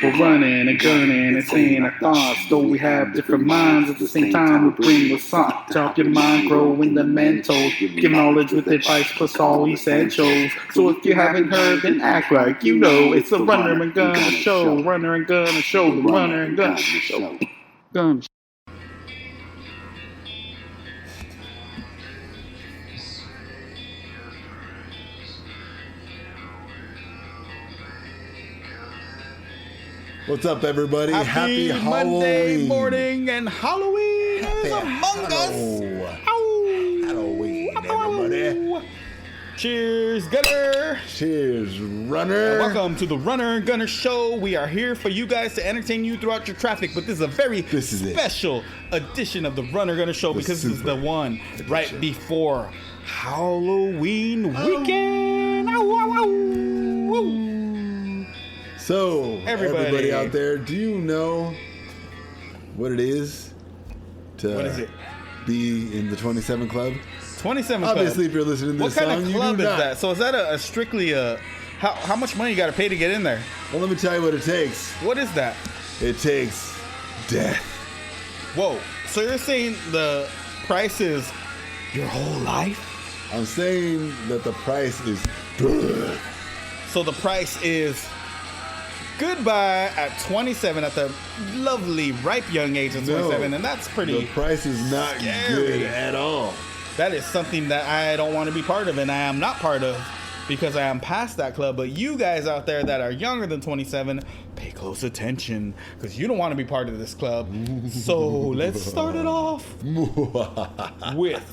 We're running and gunning and saying our thoughts. Though we have different minds, at the same time we bring what's up. To help your mind grow in the mental. Give knowledge with advice plus all essentials. So if you haven't heard, then act like you know. It's the Runner and Gunner Show. Runner and Gunner Show. The Runner and Gunner Show. Gun. What's up, everybody? Happy Monday Halloween. morning, and Halloween is among us. Halloween, everybody. Cheers, Gunner. Cheers, Runner. Welcome to the Runner and Gunner Show. We are here for you guys to entertain you throughout your traffic, but this is a very special edition of the Runner Gunner Show because this is the one right before Halloween weekend. So, everybody out there, do you know what it is to be in the 27 Club? 27 Club. Obviously, if you're listening to this song, what kind of club you do is that? So is that a strictly how much money you got to pay to get in there? Well, let me tell you what it takes. What is that? It takes death. Whoa. So you're saying the price is your whole life? I'm saying that the price is death. So the price is goodbye at 27, at the lovely, ripe young age of 27, and that's pretty. The price is not good at all. That is something that I don't want to be part of, and I am not part of because I am past that club. But you guys out there that are younger than 27, pay close attention because you don't want to be part of this club. So let's start it off with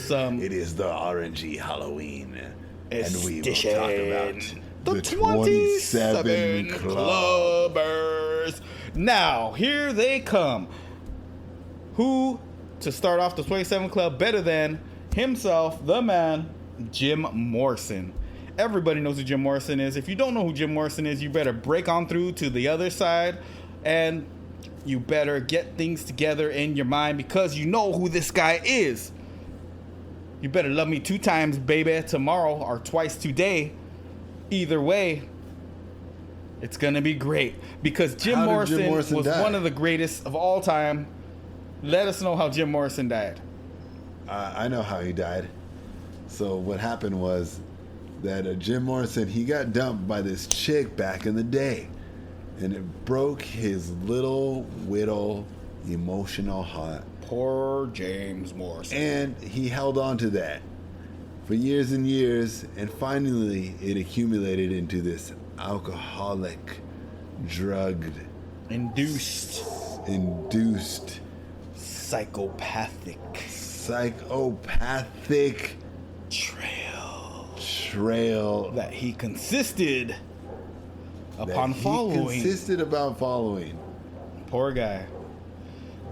some. It is the RNG Halloween, and we will edition. talk about The 27 Clubbers. Now, here they come. Who, to start off the 27 Club, better than himself, the man, Jim Morrison. Everybody knows who Jim Morrison is. If you don't know who Jim Morrison is, you better break on through to the other side, and you better get things together in your mind because you know who this guy is. You better love me 2 times, baby, tomorrow, or twice today. Either way, it's going to be great because Jim Morrison was one of the greatest of all time. Let us know how Jim Morrison died. I know how he died. So what happened was that Jim Morrison, he got dumped by this chick back in the day. And it broke his little, whittle, emotional heart. Poor James Morrison. And he held on to that for years and years, and finally it accumulated into this alcoholic, drugged, induced, psychopathic trail that he consisted upon following. Poor guy.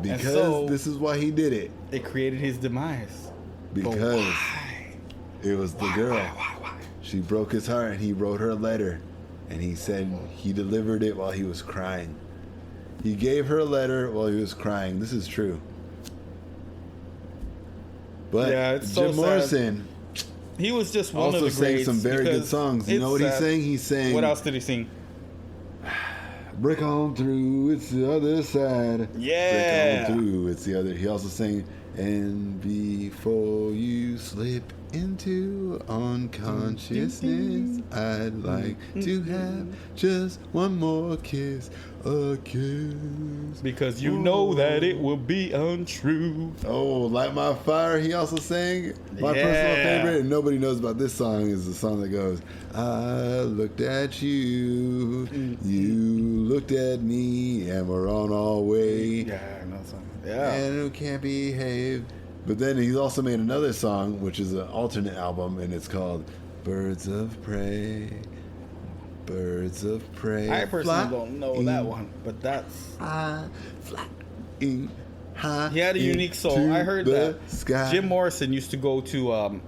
Because this is why he did it. It created his demise. Because it was the girl. Why? She broke his heart, and he wrote her a letter, and he said he delivered it while he was crying. He gave her a letter while he was crying. This is true. But it's Jim Morrison, he was just one of the greats. Also sang some very good songs. You know what he sang? He sang. What else did he sing? Break on through, it's the other side. Yeah. Break on through, it's the other. He also sang, and before you slip into unconsciousness, I'd like to have just one more kiss, a kiss. Because you know that it will be untrue. Oh, Light My Fire, he also sang. My personal favorite, and nobody knows about this song, is the song that goes, I looked at you, you looked at me, and we're on our way. Yeah, I know song. Yeah. And who can't behave. But then he's also made another song, which is an alternate album, and it's called Birds of Prey. Birds of Prey. I personally don't know that one, but that's... High he had a unique soul. I heard that sky. Jim Morrison used to go to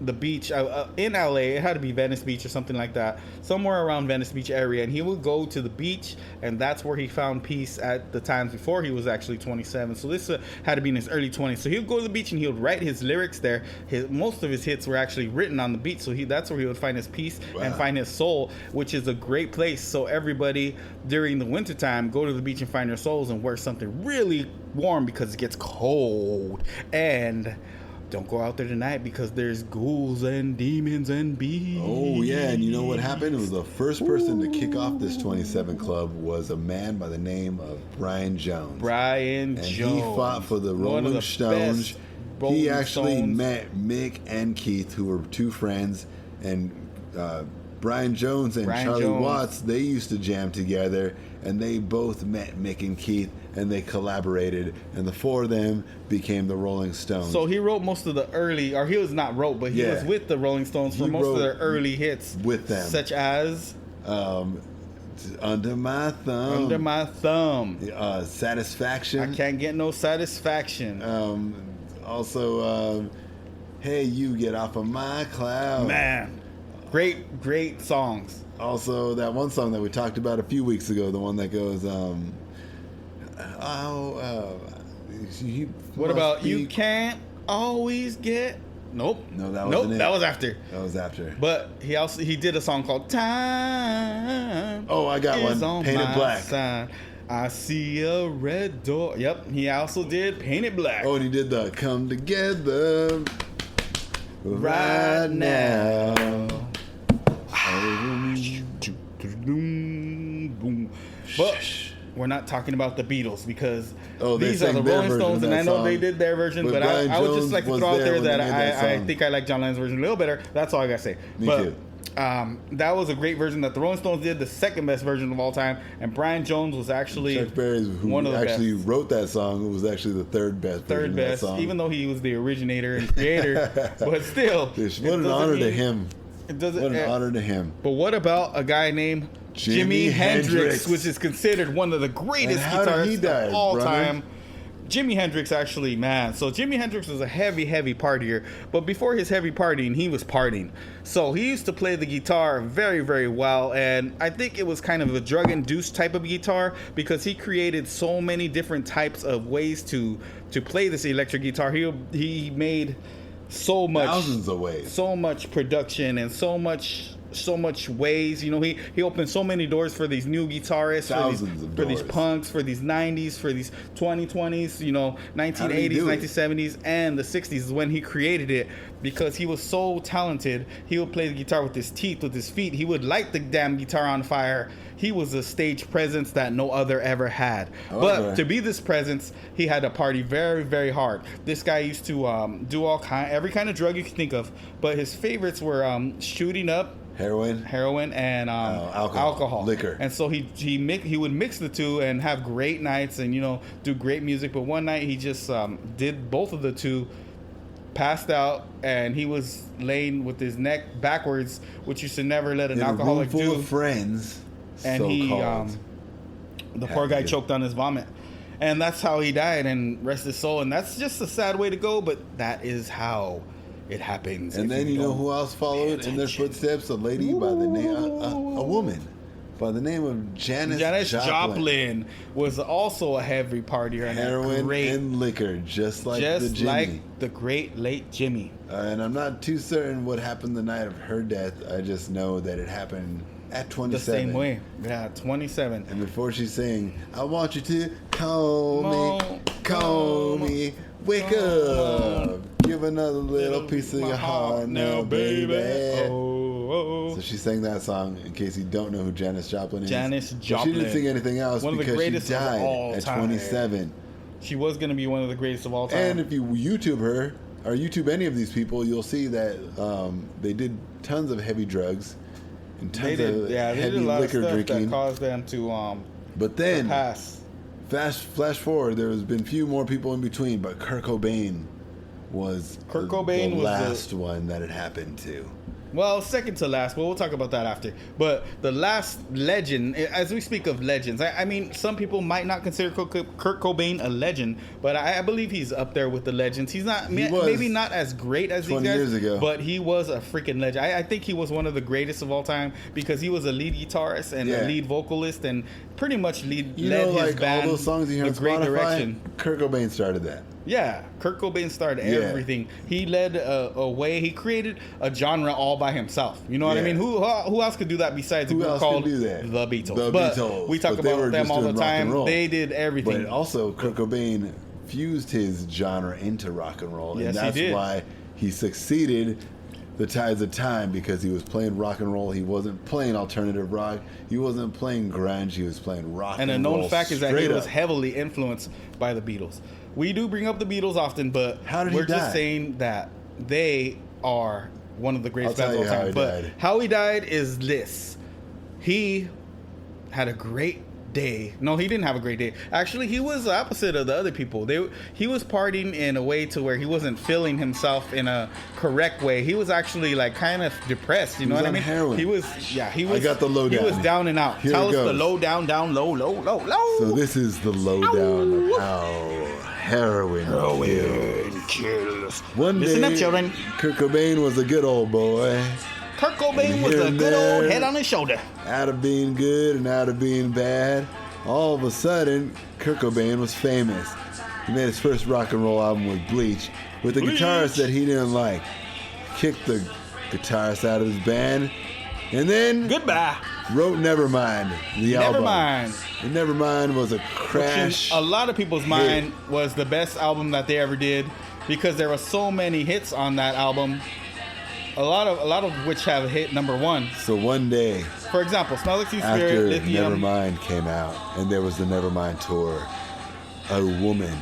the beach in LA. It had to be Venice Beach or something like that, somewhere around Venice Beach area. And he would go to the beach, and that's where he found peace at the times before he was actually 27. So this had to be in his early 20s. So he would go to the beach and he would write his lyrics there. Most of his hits were actually written on the beach. So that's where he would find his peace and find his soul, which is a great place. So everybody during the wintertime go to the beach and find their souls and wear something really warm because it gets cold. And don't go out there tonight because there's ghouls and demons and bees. Oh, yeah. And you know what happened? It was the first person to kick off this 27 Club was a man by the name of Brian Jones. Brian and Jones. He fought for the Rolling Stones. He actually met Mick and Keith, who were two friends. And Brian Jones and Charlie Watts, they used to jam together. And they both met Mick and Keith, and they collaborated, and the four of them became the Rolling Stones. So he wrote most of the early, or he was not wrote, but he was with the Rolling Stones for most of their early hits. With them. Such as? Under My Thumb. Under My Thumb. Satisfaction. I Can't Get No Satisfaction. Also, Hey, You Get Off of My Cloud. Man, great songs. Also, that one song that we talked about a few weeks ago, the one that goes, what about You Can't Always Get? Nope. No, that wasn't it. That was after. That was after. But he did a song called Time. Oh, I got one. Painted Black. Side. I see a red door. Yep. He also did Painted Black. Oh, and he did the Come Together Right Now. But we're not talking about the Beatles because they these are the Rolling Stones, and I know they did their version, but I would just like to throw out there that I think I like John Lennon's version a little better. That's all I gotta say. Me too. That was a great version that the Rolling Stones did, the second best version of all time, and Brian Jones was actually Chuck Berry, who actually wrote that song, who was actually the third best version of that song. Even though he was the originator and creator, but still, what an honor to him. What an honor to him. But what about a guy named Jimi Hendrix, which is considered one of the greatest guitarists of all time? Jimi Hendrix, actually, man. So Jimi Hendrix was a heavy partier. But before his heavy partying, he was partying. So he used to play the guitar very, very well. And I think it was kind of a drug-induced type of guitar because he created so many different types of ways to play this electric guitar. He made so much, thousands of ways, so much production, and so much ways. You know, he opened so many doors for these new guitarists, for these punks, for these 90s, for these 2020s, you know, 1980s, 1970s, and the 60s is when he created it because he was so talented. He would play the guitar with his teeth, with his feet. He would light the damn guitar on fire. He was a stage presence that no other ever had. But to be this presence, he had to party very, very hard. This guy used to do every kind of drug you can think of, but his favorites were shooting up, heroin, and alcohol, liquor. And so he would mix the two and have great nights and, you know, do great music. But one night he just did both of the two, passed out, and he was laying with his neck backwards, which you should never let an alcoholic do. In a room full of friends. And the poor guy choked on his vomit. And that's how he died, and rest his soul. And that's just a sad way to go, but that is how it happens. And then you know who else followed in their footsteps? A lady by the name, a woman by the name of Janis Joplin was also a heavy partier. And heroin and liquor, just like the great late Jimmy. And I'm not too certain what happened the night of her death. I just know that it happened at 27. The same way. Yeah, 27. And before she sang, I want you to call me, wake up, give another little piece of your heart now, baby. So she sang that song, in case you don't know who Janis Joplin is. Janis Joplin. She didn't sing anything else because she died at 27. She was going to be one of the greatest of all time. And if you YouTube her, or YouTube any of these people, you'll see that they did tons of heavy drugs. And tons of heavy liquor drinking that caused them to but then pass. Flash forward, there has been few more people in between, but Kurt Cobain was the last one that it happened to. Well, second to last. Well, we'll talk about that after. But the last legend, as we speak of legends, I mean, some people might not consider Kurt Cobain a legend, but I believe he's up there with the legends. He's not, maybe not as great as these guys, years ago. but he was a freaking legend. I think he was one of the greatest of all time because he was a lead guitarist and a lead vocalist and pretty much led his band all those songs you hear on great Spotify, direction. Kurt Cobain started that. Yeah, Kurt Cobain started everything. He led a way. He created a genre all by himself. You know what I mean? Who else could do that besides a group called The Beatles? Beatles. We talk about them all the time. They did everything. But also, Kurt Cobain fused his genre into rock and roll, and that's why he succeeded the tides of time, because he was playing rock and roll. He wasn't playing alternative rock. He wasn't playing grunge. He was playing rock and roll. And a known fact is that he was heavily influenced by the Beatles. We do bring up the Beatles often, but we're just saying that they are one of the greatest bands of all time. But how he died is this. He had a great day. No, he didn't have a great day. Actually, he was the opposite of the other people. He was partying in a way to where he wasn't feeling himself in a correct way. He was actually like kind of depressed. You know what I mean? Heroin. He was. I got the lowdown. He was down and out. Tell us the low, down, low. So this is the lowdown of how heroin kills. One day, listen up, children. Kurt Cobain was a good old boy. Kurt Cobain was a good old head on his shoulder. Out of being good and out of being bad, all of a sudden, Kurt Cobain was famous. He made his first rock and roll album with Bleach, with a guitarist that he didn't like. Kicked the guitarist out of his band, and then goodbye. Wrote Nevermind, the album. Nevermind. And Nevermind was a crash. Which in a lot of people's mind was the best album that they ever did, because there were so many hits on that album. A lot of which have hit number one. So one day, for example, Smell Like Teen Spirit, after Lithium. Nevermind came out, and there was the Nevermind tour, a woman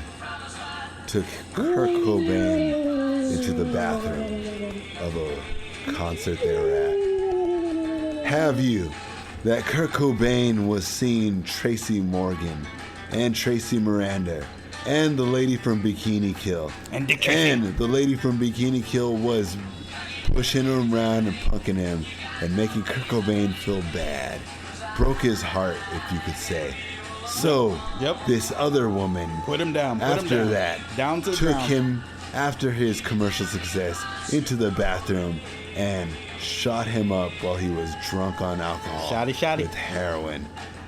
took Kurt Cobain into the bathroom of a concert they were at. Have you that Kurt Cobain was seeing Tracy Morgan and Tracy Miranda and the lady from Bikini Kill, and the lady from Bikini Kill was pushing him around and punking him and making Kurt Cobain feel bad. Broke his heart, if you could say. So, this other woman put him down. Took him, after his commercial success, into the bathroom and shot him up while he was drunk on alcohol with heroin.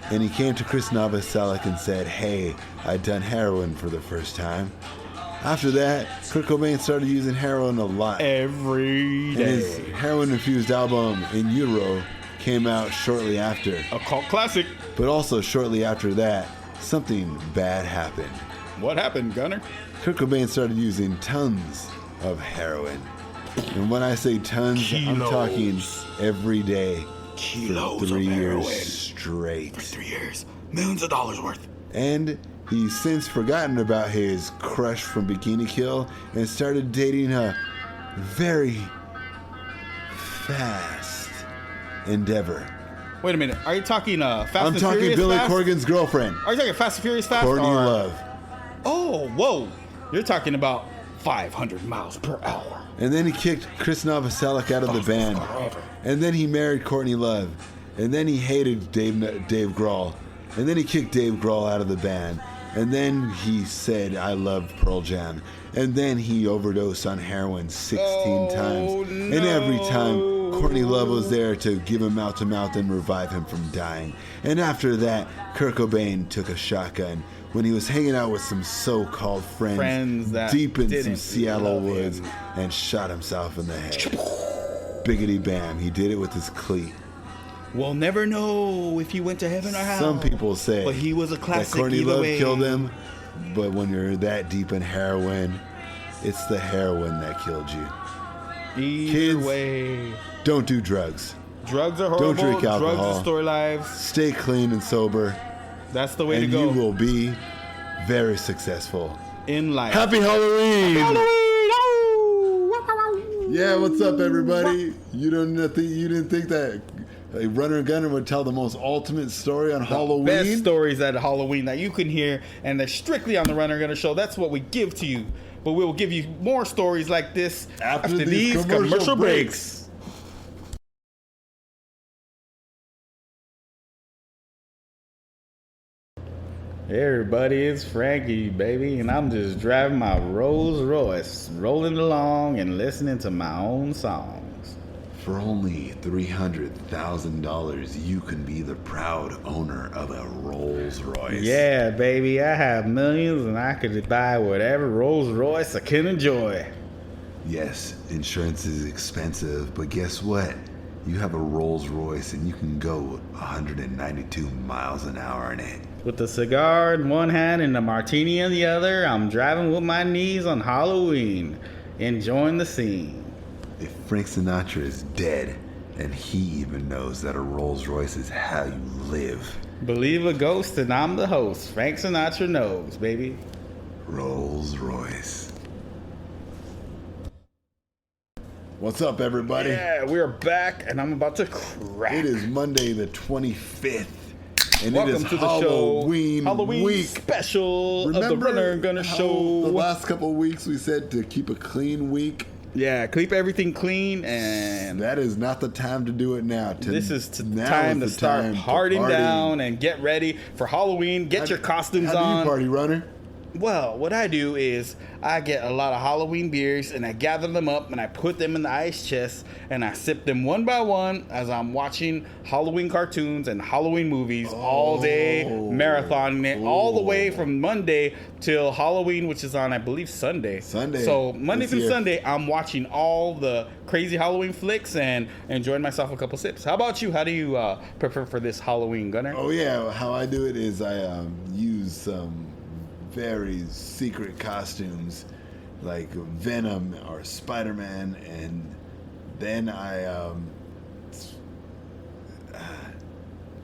And he came to Chris Novoselic and said, "Hey, I'd done heroin for the first time." After that, Kurt Cobain started using heroin a lot. Every day. And his heroin-infused album, In Utero, came out shortly after. A cult classic. But also shortly after that, something bad happened. What happened, Gunner? Kurt Cobain started using tons of heroin. And when I say tons, I'm talking every day for 3 years straight. For 3 years. Millions of dollars worth. And he's since forgotten about his crush from Bikini Kill and started dating a very fast endeavor. Wait a minute. Are you talking Fast I'm and talking Furious Billy fast? Corgan's girlfriend. Are you talking Fast and Furious fast? Courtney Love. Oh, whoa. You're talking about 500 miles per hour. And then he kicked Chris Novoselic out of the band. And then he married Courtney Love. And then he hated Dave Grohl. And then he kicked Dave Grohl out of the band. And then he said, "I love Pearl Jam." And then he overdosed on heroin 16 times. No. And every time, Courtney Love was there to give him mouth-to-mouth and revive him from dying. And after that, Kurt Cobain took a shotgun when he was hanging out with some so-called friends that deep in some Seattle woods and shot himself in the head. Biggity bam. He did it with his cleat. We'll never know if he went to heaven or hell. Some people say but he was a classic that Courtney either Love way. killed him. But when you're that deep in heroin, it's the heroin that killed you. Either way. Don't do drugs. Drugs are horrible. Don't drink alcohol. Drugs destroy lives. Stay clean and sober. That's the way to and go. you will be very successful in life. Happy Halloween! Happy Halloween! Yeah, what's up, everybody? You didn't think that a runner and gunner would tell the most ultimate story on Halloween? Best stories at Halloween that you can hear, and they're strictly on the Runner and Gunner Show. That's what we give to you. But we will give you more stories like this after these commercial breaks. Hey everybody, it's Frankie, baby, and I'm just driving my Rolls Royce, rolling along and listening to my own songs. For only $300,000, you can be the proud owner of a Rolls Royce. Yeah, baby, I have millions and I could buy whatever Rolls Royce I can enjoy. Yes, insurance is expensive, but guess what? You have a Rolls Royce and you can go 192 miles an hour in it. With a cigar in one hand and a martini in the other, I'm driving with my knees on Halloween, enjoying the scene. If Frank Sinatra is dead, and he even knows that a Rolls Royce is how you live. Believe a ghost and I'm the host. Frank Sinatra knows, baby. Rolls Royce. What's up, everybody? Yeah, we're back and I'm about to crack. It is Monday the 25th. And Welcome it is to the Halloween show. Halloween week. special Remember of the Runner and Gunner how show. The last couple of weeks we said to keep a clean week. Yeah, keep everything clean, and that is not the time to do it now. This is time to start partying down and get ready for Halloween. Get your costumes on. How do you party, Runner? Well, what I do is I get a lot of Halloween beers and I gather them up and I put them in the ice chest and I sip them one by one as I'm watching Halloween cartoons and Halloween movies all day, marathoning it all the way from Monday till Halloween, which is on, I believe, Sunday. So Monday through Sunday, I'm watching all the crazy Halloween flicks and enjoying myself a couple sips. How about you? How do you prepare for this Halloween, Gunner? Oh, yeah. How I do it is I use some very secret costumes like Venom or Spider-Man, and then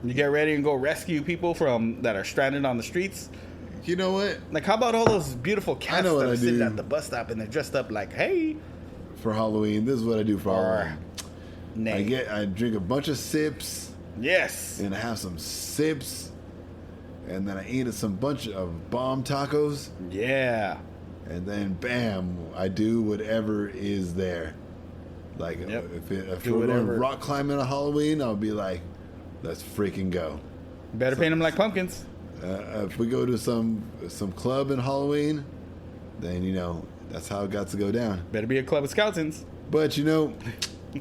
you get ready and go rescue people that are stranded on the streets. You know what? Like, how about all those beautiful cats that are sitting at the bus stop and they're dressed up like, hey, for Halloween? This is what I do for Halloween. Nay. I drink a bunch of sips. Yes. And I have some sips. And then I eat some bunch of bomb tacos. Yeah. And then, bam, I do whatever is there. Like, if we're going rock climbing on Halloween, I'll be like, let's freaking go. Better paint them like pumpkins. If we go to some club in Halloween, then, that's how it got to go down. Better be a club of scoutins. But,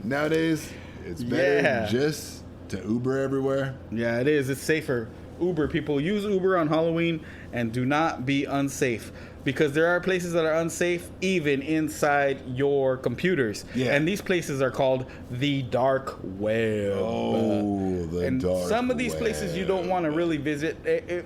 nowadays, it's better just to Uber everywhere. Yeah, it is. It's safer. Uber, people, use Uber on Halloween and do not be unsafe, because there are places that are unsafe even inside your computers. Yeah. And these places are called the dark web. Oh, the dark web. Some of these places you don't want to really visit.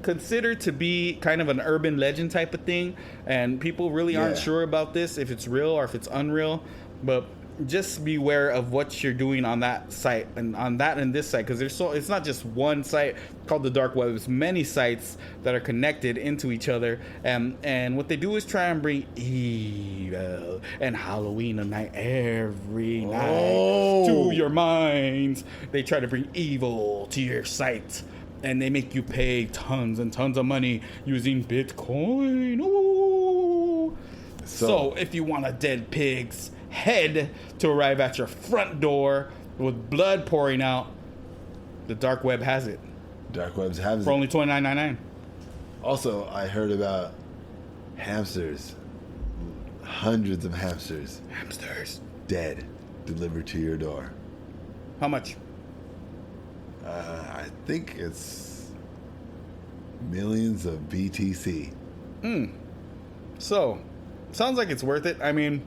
Considered to be kind of an urban legend type of thing, and people really aren't sure about this, if it's real or if it's unreal. But just beware of what you're doing on that site and on that and this site, because it's not just one site called the dark web. There's many sites that are connected into each other, and what they do is try and bring evil and Halloween night every night to your minds. They try to bring evil to your site, and they make you pay tons and tons of money using Bitcoin. Ooh. So if you want a dead pig's head to arrive at your front door with blood pouring out, the dark web has it. Dark webs have it for only $29.99. Also, I heard about hamsters. Hundreds of hamsters dead, delivered to your door. How much? I think it's millions of BTC. So, sounds like it's worth it. I mean,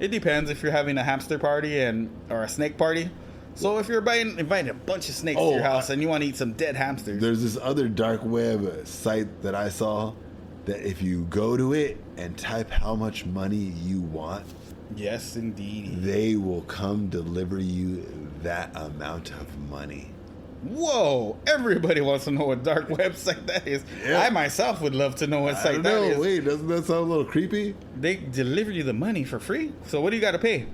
it depends if you're having a hamster party or a snake party. So if you're inviting a bunch of snakes to your house and you want to eat some dead hamsters. There's this other dark web site that I saw that if you go to it and type how much money you want. Yes, indeed. They will come deliver you that amount of money. Whoa! Everybody wants to know what dark website that is. Yeah. I myself would love to know what site that is. Wait, doesn't that sound a little creepy? They deliver you the money for free. So what do you got to pay?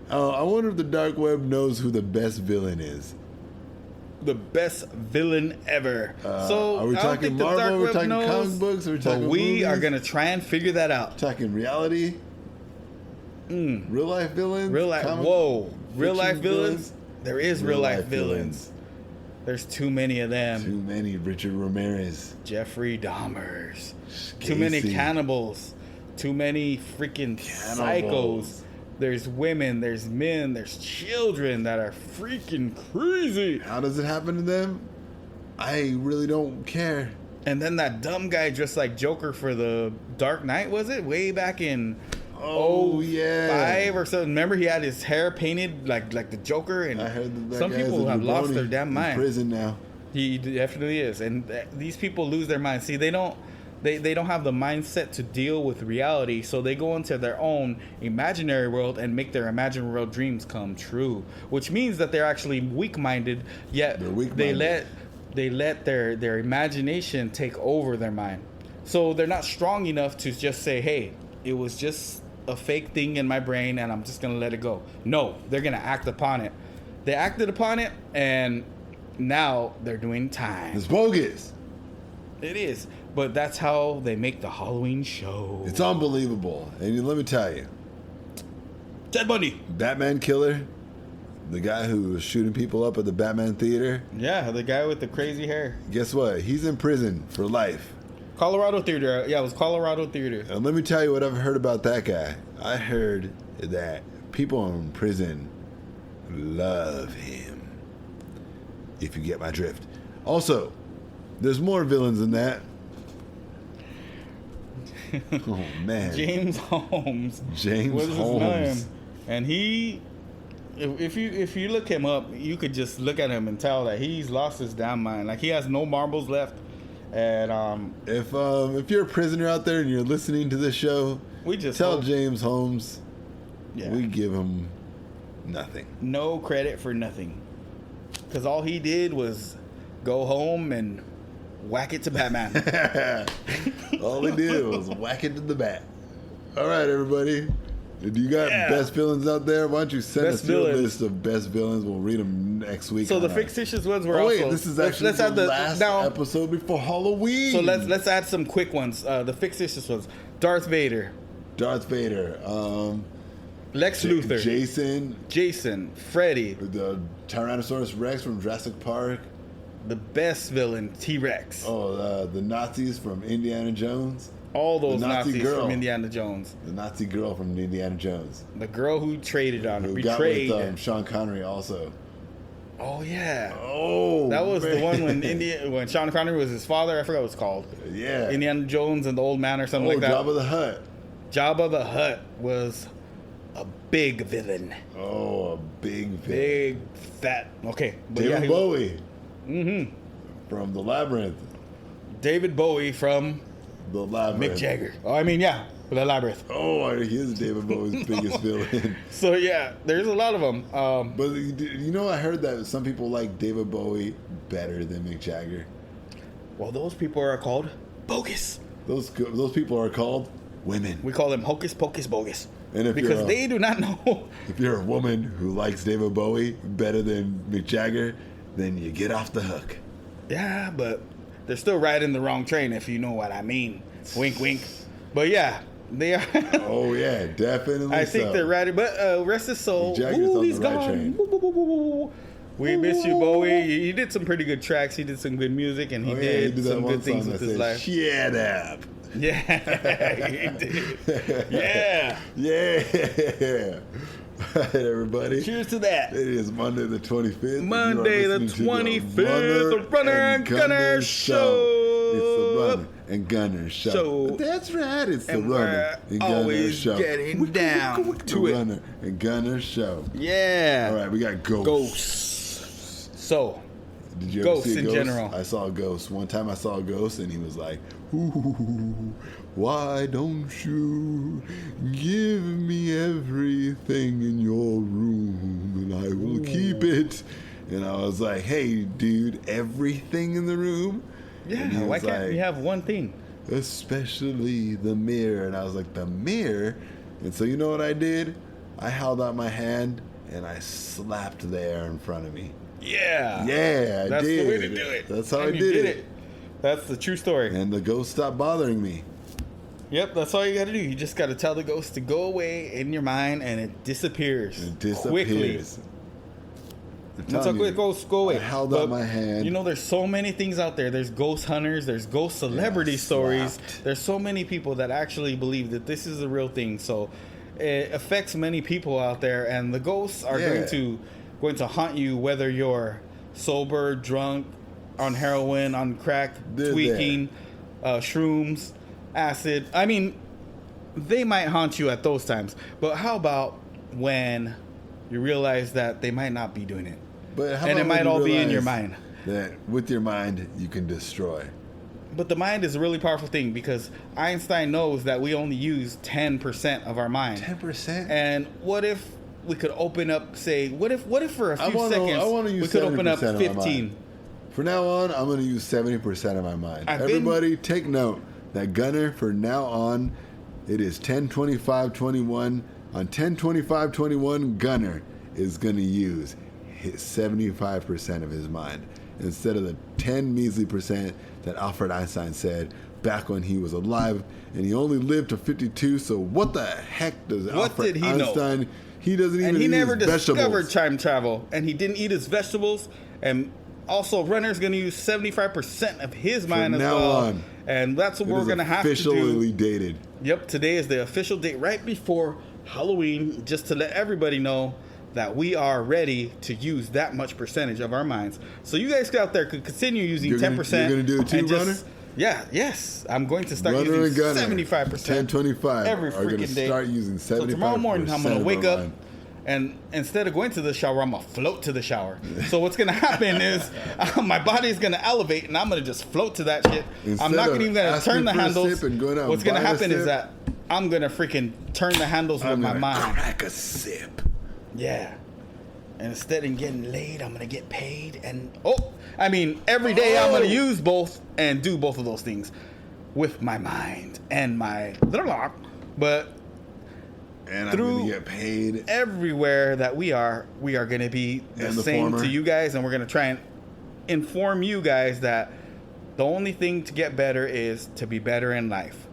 I wonder if the dark web knows who the best villain is. The best villain ever. So are we talking Marvel? Are we talking comic books? Are we talking movies? Are gonna try and figure that out. Talking reality. Real life villains. Real life. Whoa! Real life villains. There is real life villains. There's too many of them. Too many Richard Ramirez. Jeffrey Dahmers. Casey. Too many cannibals. Too many freaking psychos. There's women, there's men, there's children that are freaking crazy. How does it happen to them? I really don't care. And then that dumb guy dressed like Joker for the Dark Knight, was it? Way back in yeah, 5 or so. Remember, he had his hair painted like the Joker, and I heard that some people have lost their damn mind. In prison now. He definitely is, and these people lose their mind. See, they don't have the mindset to deal with reality, so they go into their own imaginary world and make their imaginary world dreams come true. Which means that they're actually weak-minded. Yet they let their imagination take over their mind. So they're not strong enough to just say, "Hey, it was just a fake thing in my brain and I'm just gonna let it go." No, they're gonna act upon it. They acted upon it, and now they're doing time. It's bogus. It is, but that's how they make the Halloween show. It's unbelievable. And let me tell you, Ted Bundy. Batman killer, the guy who was shooting people up at the Batman theater. Yeah, the guy with the crazy hair. Guess what? He's in prison for life. Colorado Theater. Yeah, it was Colorado Theater. And let me tell you what I've heard about that guy. I heard that people in prison love him. If you get my drift. Also, there's more villains than that. Oh, man. James Holmes. James was his Holmes. name. And he... If you look him up, you could just look at him and tell that he's lost his damn mind. Like, he has no marbles left. And if you're a prisoner out there and you're listening to this show, we just tell James Holmes, yeah, we give him nothing. No credit for nothing, because all he did was go home and whack it to Batman. All he did was whack it to the bat. All right, everybody. Do you got best villains out there? Why don't you send us your list of best villains? We'll read them next week. So the fictitious ones were wait, also... this is actually the last episode before Halloween. So let's add some quick ones. The fictitious ones. Darth Vader. Lex Luthor. Jason. Freddy. The Tyrannosaurus Rex from Jurassic Park. The best villain, T-Rex. Oh, the Nazis from Indiana Jones. All those Nazis from Indiana Jones. The Nazi girl from Indiana Jones. The girl who traded on her, betrayed. Got with Sean Connery also. Oh yeah. Oh, that was the one when Sean Connery was his father. I forgot what it's called. Yeah. Indiana Jones and the Old Man or something like that. Jabba the Hutt. Jabba the Hutt was a big villain. Oh, a big villain. Big fat. Okay. David Bowie. Mm-hmm. From The Labyrinth. David Bowie from The Labyrinth. Mick Jagger. Oh, I mean, yeah, The Labyrinth. Oh, he is David Bowie's biggest villain. So, yeah, there's a lot of them. But, you know, I heard that some people like David Bowie better than Mick Jagger. Well, those people are called bogus. Those people are called women. We call them hocus pocus bogus. And because they do not know. If you're a woman who likes David Bowie better than Mick Jagger, then you get off the hook. Yeah, but they're still riding the wrong train, if you know what I mean. Wink, wink. But yeah, they are. Oh yeah, definitely. I think they're riding, but rest his soul. Ooh, he's gone. We miss you, Bowie. He did some pretty good tracks. He did some good music, and he did some good things with his life. Shut up. Yeah, he did. Yeah. Yeah. All right, everybody. Cheers to that. It is Monday the 25th. Monday the 25th, the Runner and Gunner Show. It's the Runner and Gunner Show. That's right. It's the Runner and Gunner Show. Always getting down to it. Runner and Gunner Show. Yeah. All right, we got ghosts. Ghosts. So, did you ever see a in ghost? General. I saw a ghost. One time I saw a ghost and he was like, "Ooh, why don't you give me everything in your room and I will keep it?" And I was like, "Hey, dude, everything in the room?" Yeah, why can't we have one thing? Especially the mirror. And I was like, "The mirror?" And so you know what I did? I held out my hand and I slapped the air in front of me. Yeah. Yeah, I That's did. the way to do it. That's how I did it. That's the true story. And the ghost stopped bothering me. Yep, that's all you got to do. You just got to tell the ghost to go away in your mind, and it disappears. It disappears. Quickly. Once a quick ghost, go away. I held up my hand. You know, there's so many things out there. There's ghost hunters. There's ghost celebrity stories. Slapped. There's so many people that actually believe that this is a real thing. So it affects many people out there, and the ghosts are going to haunt you whether you're sober, drunk, on heroin, on crack, tweaking, shrooms, acid. I mean, they might haunt you at those times. But how about when you realize that they might not be doing it? But how and about it might when all you be in your realize mind. That with your mind, you can destroy. But the mind is a really powerful thing because Einstein knows that we only use 10% of our mind. 10%? And what if we could open up, say, what if for a few seconds use we could open up 70% of my 15? mind. From now on, I'm going to use 70% of my mind. Everybody take note that Gunner, from now on, it is 10-25-21. On 10-25-21, Gunner is going to use his 75% of his mind instead of the 10 measly percent that Albert Einstein said back when he was alive, and he only lived to 52. So what the heck does Albert Einstein know? He doesn't even. And he eat never his discovered vegetables. time travel, and he didn't eat his vegetables. And also, Runner's going to use 75% of his mind as well. On, and that's what we're going to have to do. Officially dated. Yep, today is the official date right before Halloween, just to let everybody know that we are ready to use that much percentage of our minds. So you guys out there could continue using 10%. You're going to do it too, Runner? Yeah, yes. I'm going to start Runner using and Gunner, 75%. 10-25 every are going to freaking day. start using 75%. So tomorrow morning I'm going to wake up, mind. and instead of going to the shower, I'm going to float to the shower. So what's going to happen is my body is going to elevate, and I'm going to just float to that shit. I'm not even going to turn the handles. What's going to happen is that I'm going to freaking turn the handles with my mind. Crack a sip. Yeah. And instead of getting laid, I'm going to get paid. And, every day I'm going to use both and do both of those things with my mind and my... But and I'm going to get paid. Everywhere that we are going to be the same to you guys. And we're going to try and inform you guys that the only thing to get better is to be better in life.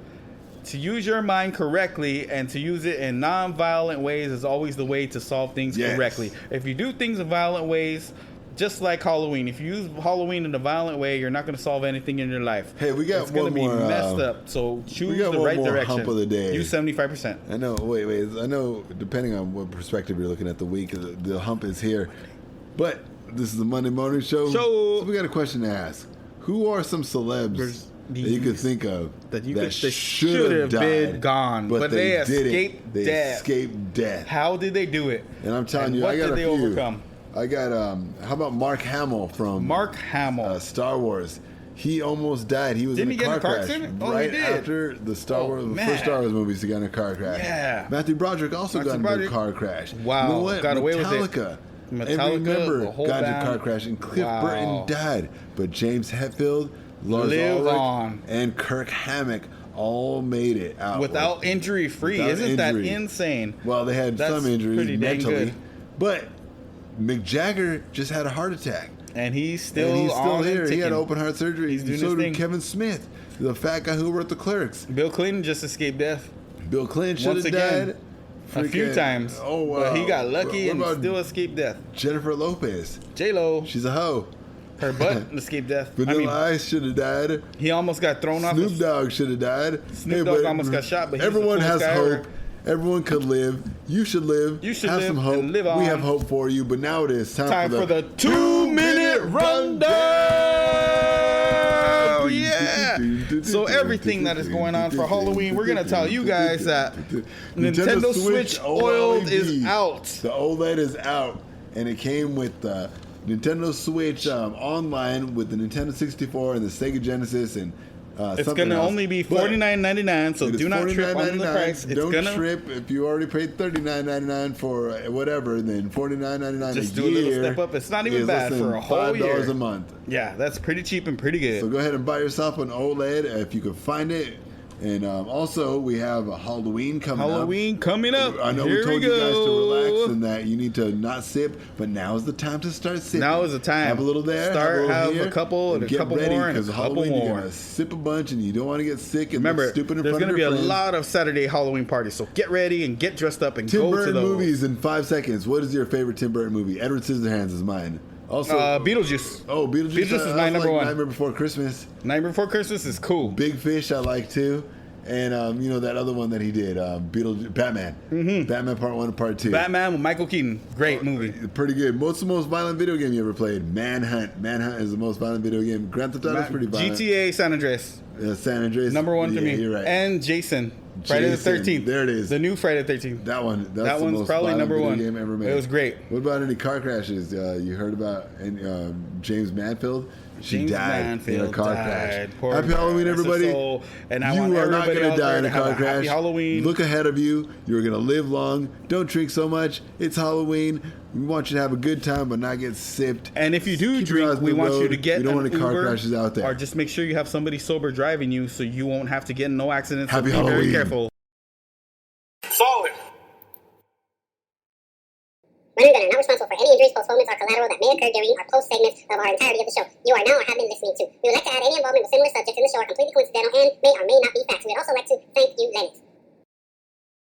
To use your mind correctly and to use it in non-violent ways is always the way to solve things correctly. If you do things in violent ways, just like Halloween, if you use Halloween in a violent way, you're not going to solve anything in your life. Hey, we got it's going to be messed up. So choose the right direction. Hump of the day. Use 75%. I know. Wait. I know. Depending on what perspective you're looking at the week, the hump is here. But this is the Monday Morning Show. So we got a question to ask. Who are some celebs that you could think of that should have been gone, but they escaped death? They escaped death. How did they do it? And I'm telling you, I got a few. Overcome? I got how about Mark Hamill from Star Wars? He almost died. He was in a car crash right after the first Star Wars movies. He got in a car crash. Yeah. Matthew Broderick also got in a car crash. Wow. You know what? Got away with it. Every member got in a car crash, and Cliff Burton died, but James Hetfield, Lars Ulrich, and Kirk Hammett all made it out without injury free. Isn't that insane? Well, they had some injuries mentally, but Mick Jagger just had a heart attack, and he's still here. He had open heart surgery. He's doing so his thing. Did Kevin Smith, the fat guy who wrote the Clerks. Bill Clinton just escaped death. Bill Clinton should have died a few times. Oh wow! But he got lucky and still escaped death. Jennifer Lopez, J-Lo, she's a hoe. Her butt escaped death. Vanilla Ice should have died. He almost got thrown off. Snoop Dogg should have died. Snoop Dogg almost got shot, but everyone has hope. Everyone could live. You should live. You should have live some hope. And live on. We have hope for you, but now it is time for the 2-minute rundown. Yeah. So everything that is going on for Halloween, we're gonna tell you guys that Nintendo Switch OLED is out. The OLED is out, and it came with the Nintendo Switch online with the Nintendo 64 and the Sega Genesis and it's going to only be $49.99, so do not trip on the price. Don't trip if you already paid $39.99 for whatever, then $49.99 just do a little step up. It's not even bad for a whole year. $5 a month. Yeah, that's pretty cheap and pretty good. So go ahead and buy yourself an OLED if you can find it. And also, we have a Halloween coming up. I know Here we told you guys to go. relax and that you need to not sip, but now is the time to start sipping. Now is the time. Have a little there, Have here, a couple, and a get couple ready, more, and a because couple Halloween, more. You're gonna sip a bunch, and you don't want to get sick and Remember, look stupid in there's front going to of be your a friends. lot of Saturday Halloween parties, so get ready and get dressed up and Tim go to Burton those. movies in 5 seconds. What is your favorite Tim Burton movie? Edward Scissorhands is mine. Also, Beetlejuice. Oh, Beetlejuice. Beetlejuice is my number one. Nightmare Before Christmas. Nightmare Before Christmas is cool. Big Fish I like too. And you know that other one that he did, Batman. Mm-hmm. Batman Part 1 and Part 2. Batman with Michael Keaton. Great movie. Pretty good. What's the most violent video game you ever played? Manhunt. Manhunt is the most violent video game. Grand Theft Auto is pretty violent. GTA San Andreas. San Andreas. Number one to me. You're right. And Jason. Friday the 13th. There it is. The new Friday the 13th. That one. That's that the one's most probably violent number video one. game ever made. It was great. What about any car crashes? You heard about James Manfield? She died in a car crash. Poor Happy Halloween, everybody. And I you want are not everybody going to out die there in a to have car a crash. happy Halloween. Look ahead of you. You're going to live long. Don't drink so much. It's Halloween. We want you to have a good time, but not get sipped. And if you do Keep your eyes drink, on we the want you road. to get We don't an want any car Uber, crashes out there. or just make sure you have somebody sober driving you so you won't have to get in no accidents. Happy so be very Halloween. careful. Solid. Running Gun are not responsible for any injuries, postponements, or collateral that may occur during or post segments of our entirety of the show. You are now or have been listening to. We would like to add any involvement with similar subjects in the show are completely coincidental and may or may not be facts. We would also like to thank you, Lennox.